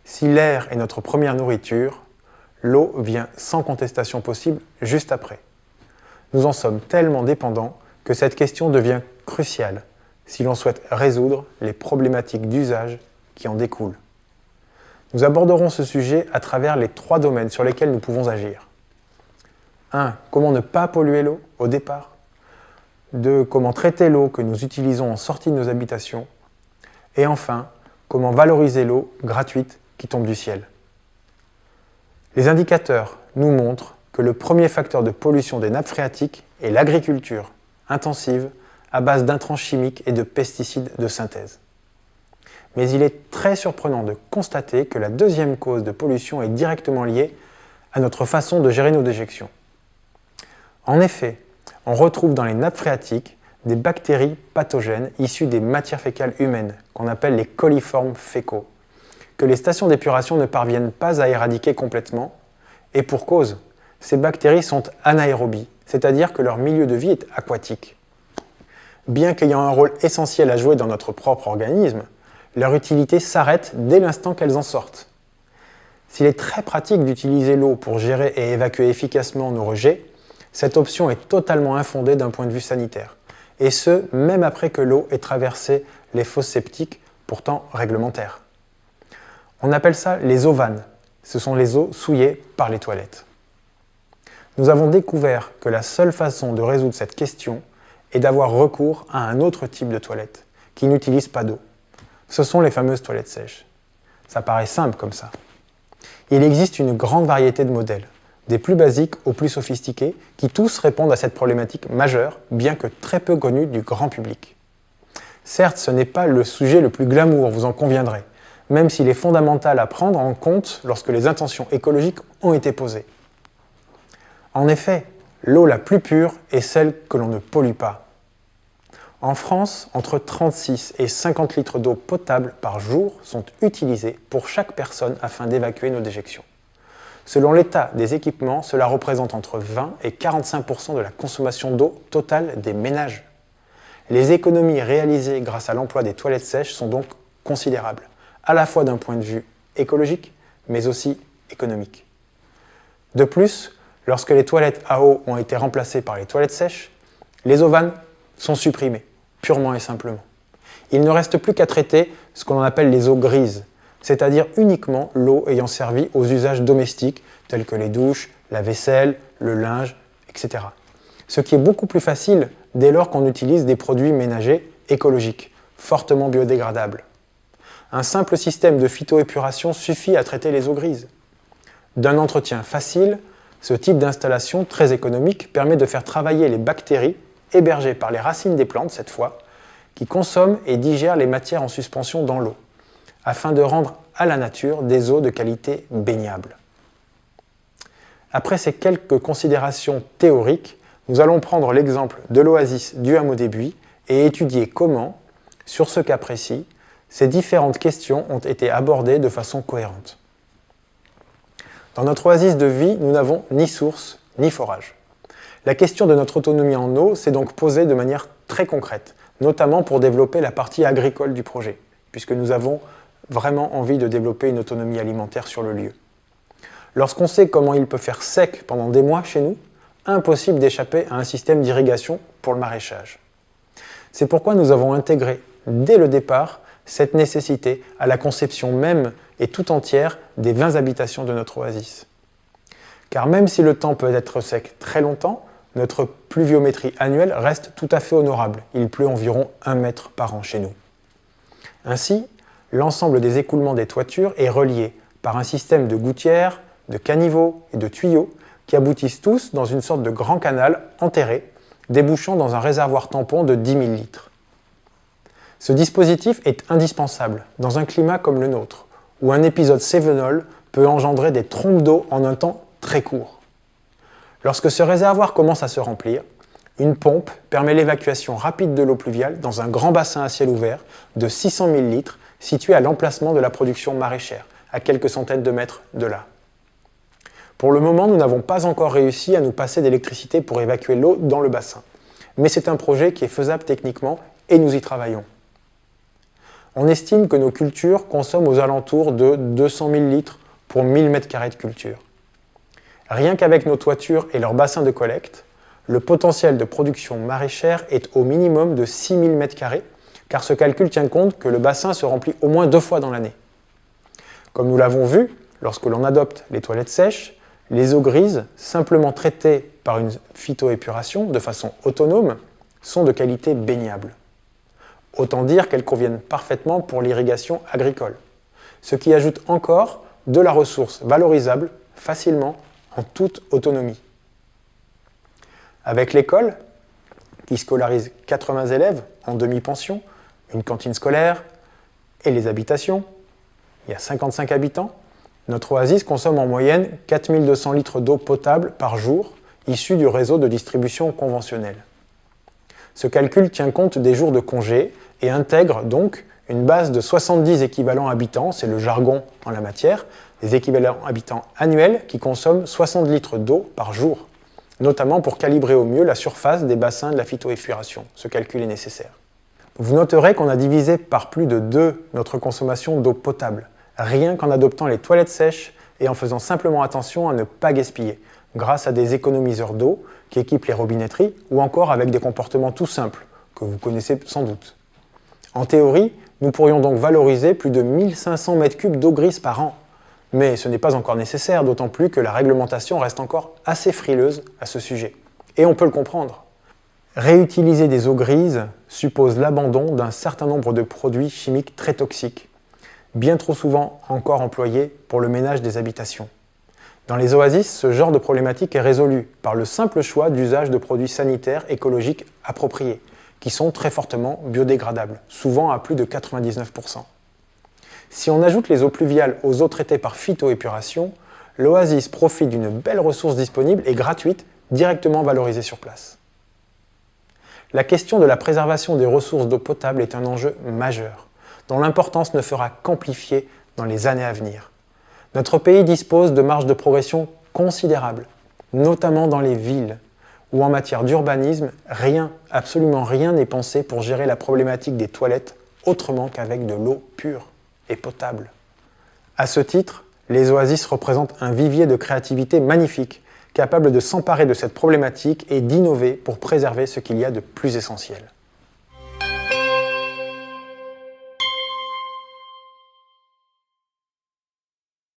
Si l'air est notre première nourriture, l'eau vient sans contestation possible juste après. Nous en sommes tellement dépendants que cette question devient cruciale si l'on souhaite résoudre les problématiques d'usage qui en découlent. Nous aborderons ce sujet à travers les 3 domaines sur lesquels nous pouvons agir. 1. Comment ne pas polluer l'eau au départ. 2. Comment traiter l'eau que nous utilisons en sortie de nos habitations. Et enfin, comment valoriser l'eau gratuite qui tombe du ciel. Les indicateurs nous montrent que le premier facteur de pollution des nappes phréatiques est l'agriculture intensive à base d'intrants chimiques et de pesticides de synthèse. Mais il est très surprenant de constater que la deuxième cause de pollution est directement liée à notre façon de gérer nos déjections. En effet, on retrouve dans les nappes phréatiques des bactéries pathogènes issues des matières fécales humaines, qu'on appelle les coliformes fécaux, que les stations d'épuration ne parviennent pas à éradiquer complètement, et pour cause, ces bactéries sont anaérobies, c'est-à-dire que leur milieu de vie est aquatique. Bien qu'ayant un rôle essentiel à jouer dans notre propre organisme, leur utilité s'arrête dès l'instant qu'elles en sortent. S'il est très pratique d'utiliser l'eau pour gérer et évacuer efficacement nos rejets, cette option est totalement infondée d'un point de vue sanitaire, et ce, même après que l'eau ait traversé les fosses septiques, pourtant réglementaires. On appelle ça les eaux vannes, ce sont les eaux souillées par les toilettes. Nous avons découvert que la seule façon de résoudre cette question est d'avoir recours à un autre type de toilette, qui n'utilise pas d'eau. Ce sont les fameuses toilettes sèches. Ça paraît simple comme ça. Il existe une grande variété de modèles, des plus basiques aux plus sophistiqués, qui tous répondent à cette problématique majeure, bien que très peu connue du grand public. Certes, ce n'est pas le sujet le plus glamour, vous en conviendrez, même s'il est fondamental à prendre en compte lorsque les intentions écologiques ont été posées. En effet, l'eau la plus pure est celle que l'on ne pollue pas. En France, entre 36 et 50 litres d'eau potable par jour sont utilisés pour chaque personne afin d'évacuer nos déjections. Selon l'état des équipements, cela représente entre 20 et 45% de la consommation d'eau totale des ménages. Les économies réalisées grâce à l'emploi des toilettes sèches sont donc considérables, à la fois d'un point de vue écologique, mais aussi économique. De plus, lorsque les toilettes à eau ont été remplacées par les toilettes sèches, les eaux vannes sont supprimées, purement et simplement. Il ne reste plus qu'à traiter ce qu'on appelle les eaux grises, c'est-à-dire uniquement l'eau ayant servi aux usages domestiques, tels que les douches, la vaisselle, le linge, etc. Ce qui est beaucoup plus facile dès lors qu'on utilise des produits ménagers écologiques, fortement biodégradables. Un simple système de phytoépuration suffit à traiter les eaux grises. D'un entretien facile, ce type d'installation très économique permet de faire travailler les bactéries hébergées par les racines des plantes cette fois, qui consomment et digèrent les matières en suspension dans l'eau, afin de rendre à la nature des eaux de qualité baignable. Après ces quelques considérations théoriques, nous allons prendre l'exemple de l'oasis du hameau des Buis et étudier comment, sur ce cas précis, ces différentes questions ont été abordées de façon cohérente. Dans notre oasis de vie, nous n'avons ni source ni forage. La question de notre autonomie en eau s'est donc posée de manière très concrète, notamment pour développer la partie agricole du projet, puisque nous avons vraiment envie de développer une autonomie alimentaire sur le lieu. Lorsqu'on sait comment il peut faire sec pendant des mois chez nous, impossible d'échapper à un système d'irrigation pour le maraîchage. C'est pourquoi nous avons intégré, dès le départ, cette nécessité à la conception même et tout entière des 20 habitations de notre oasis. Car même si le temps peut être sec très longtemps, notre pluviométrie annuelle reste tout à fait honorable. Il pleut environ 1 mètre par an chez nous. Ainsi, l'ensemble des écoulements des toitures est relié par un système de gouttières, de caniveaux et de tuyaux qui aboutissent tous dans une sorte de grand canal enterré, débouchant dans un réservoir tampon de 10 000 litres. Ce dispositif est indispensable dans un climat comme le nôtre, où un épisode cévenol peut engendrer des trombes d'eau en un temps très court. Lorsque ce réservoir commence à se remplir, une pompe permet l'évacuation rapide de l'eau pluviale dans un grand bassin à ciel ouvert de 600 000 litres situé à l'emplacement de la production maraîchère, à quelques centaines de mètres de là. Pour le moment, nous n'avons pas encore réussi à nous passer d'électricité pour évacuer l'eau dans le bassin. Mais c'est un projet qui est faisable techniquement et nous y travaillons. On estime que nos cultures consomment aux alentours de 200 000 litres pour 1000 m² de culture. Rien qu'avec nos toitures et leurs bassins de collecte, le potentiel de production maraîchère est au minimum de 6000 m², car ce calcul tient compte que le bassin se remplit au moins 2 fois dans l'année. Comme nous l'avons vu, lorsque l'on adopte les toilettes sèches, les eaux grises, simplement traitées par une phytoépuration de façon autonome, sont de qualité baignable. Autant dire qu'elles conviennent parfaitement pour l'irrigation agricole, ce qui ajoute encore de la ressource valorisable facilement en toute autonomie. Avec l'école, qui scolarise 80 élèves en demi-pension, une cantine scolaire et les habitations, il y a 55 habitants, notre oasis consomme en moyenne 4200 litres d'eau potable par jour, issue du réseau de distribution conventionnel. Ce calcul tient compte des jours de congé et intègre donc une base de 70 équivalents habitants, c'est le jargon en la matière, des équivalents habitants annuels qui consomment 60 litres d'eau par jour, notamment pour calibrer au mieux la surface des bassins de la phytoépuration. Ce calcul est nécessaire. Vous noterez qu'on a divisé par plus de 2 notre consommation d'eau potable, rien qu'en adoptant les toilettes sèches et en faisant simplement attention à ne pas gaspiller, grâce à des économiseurs d'eau qui équipent les robinetteries ou encore avec des comportements tout simples, que vous connaissez sans doute. En théorie, nous pourrions donc valoriser plus de 1500 m³ d'eau grise par an. Mais ce n'est pas encore nécessaire, d'autant plus que la réglementation reste encore assez frileuse à ce sujet. Et on peut le comprendre. Réutiliser des eaux grises suppose l'abandon d'un certain nombre de produits chimiques très toxiques, bien trop souvent encore employés pour le ménage des habitations. Dans les oasis, ce genre de problématique est résolu par le simple choix d'usage de produits sanitaires écologiques appropriés, qui sont très fortement biodégradables, souvent à plus de 99%. Si on ajoute les eaux pluviales aux eaux traitées par phytoépuration, l'oasis profite d'une belle ressource disponible et gratuite, directement valorisée sur place. La question de la préservation des ressources d'eau potable est un enjeu majeur, dont l'importance ne fera qu'amplifier dans les années à venir. Notre pays dispose de marges de progression considérables, notamment dans les villes, où en matière d'urbanisme, rien, absolument rien n'est pensé pour gérer la problématique des toilettes autrement qu'avec de l'eau pure et potable. À ce titre, les oasis représentent un vivier de créativité magnifique, capable de s'emparer de cette problématique et d'innover pour préserver ce qu'il y a de plus essentiel.